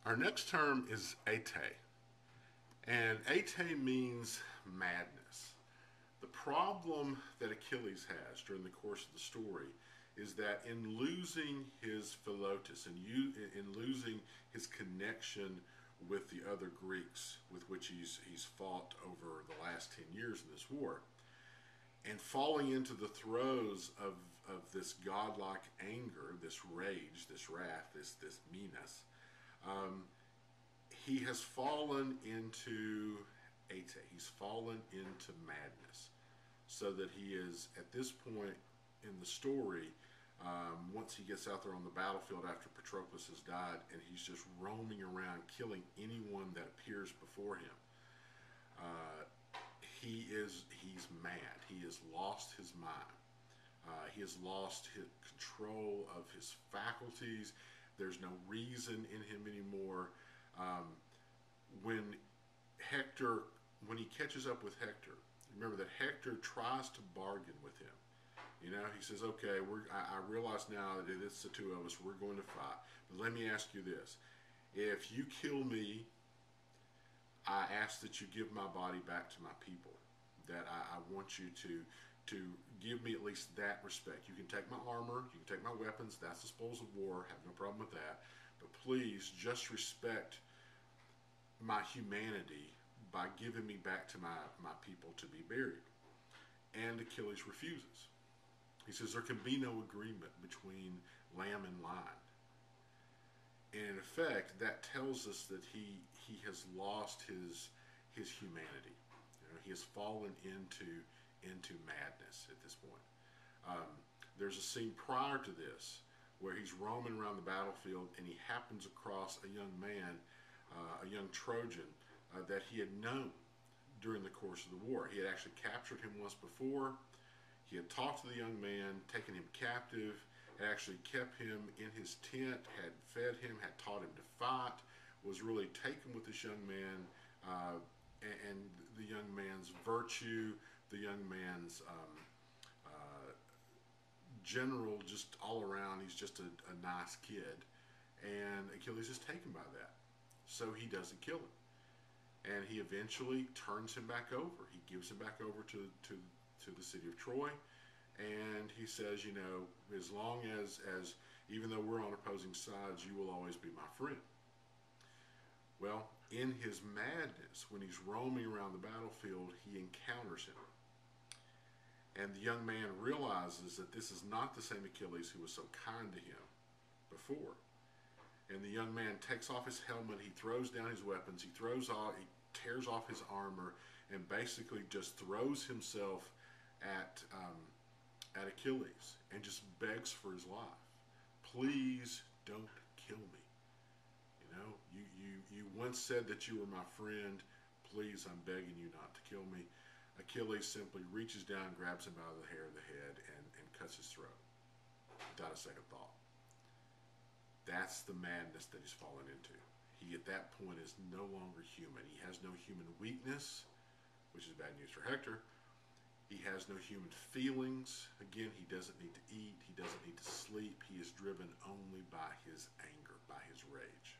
Our next term is ete, and ete means madness. The problem that Achilles has during the course of the story is that in losing his philotis and in losing his connection with the other Greeks with which he's fought over the last 10 years in this war, and falling into the throes of this godlike anger, this rage, this wrath, this meanness, um, he has fallen into ete. He's fallen into madness, so that he is at this point in the story. Once he gets out there on the battlefield after Patroclus has died, and he's just roaming around killing anyone that appears before him. Uh, he's mad. He has lost his mind. He has lost his control of his faculties. There's no reason in him anymore. Um, when Hector, when he catches up with Hector, remember that Hector tries to bargain with him. You know, he says, "Okay, I realize now that it's the two of us. We're going to fight. But let me ask you this: if you kill me, I ask that you give my body back to my people. That I want you to give me at least that respect. You can take my armor, you can take my weapons. That's the spoils of war. Have no problem with that. But please, just respect my humanity by giving me back to my people to be buried." And Achilles refuses. He says there can be no agreement between lamb and lion. And in effect, that tells us that he has lost his humanity. You know, he has fallen into madness at this point. Um, there's a scene prior to this where he's roaming around the battlefield and he happens across a young man, a young Trojan that he had known during the course of the war. He had actually captured him once before. He had talked to the young man, taken him captive, had actually kept him in his tent, had fed him, had taught him to fight, was really taken with this young man, and the young man's virtue, the young man's general, just all around, he's just a nice kid. And Achilles is taken by that. So he doesn't kill him. And he eventually turns him back over. He gives him back over to the city of Troy. And he says, you know, as long as even though we're on opposing sides, you will always be my friend. Well, in his madness, when he's roaming around the battlefield, he encounters him. And the young man realizes that this is not the same Achilles who was so kind to him before. And the young man takes off his helmet, he throws down his weapons, he tears off his armor, and basically just throws himself at Achilles and just begs for his life. Please don't kill me. You know, you once said that you were my friend. Please, I'm begging you not to kill me. Achilles simply reaches down, grabs him by the hair of the head, and cuts his throat without a second thought. That's the madness that he's fallen into. He, at that point, is no longer human. He has no human weakness, which is bad news for Hector. He has no human feelings. Again, he doesn't need to eat. He doesn't need to sleep. He is driven only by his anger, by his rage.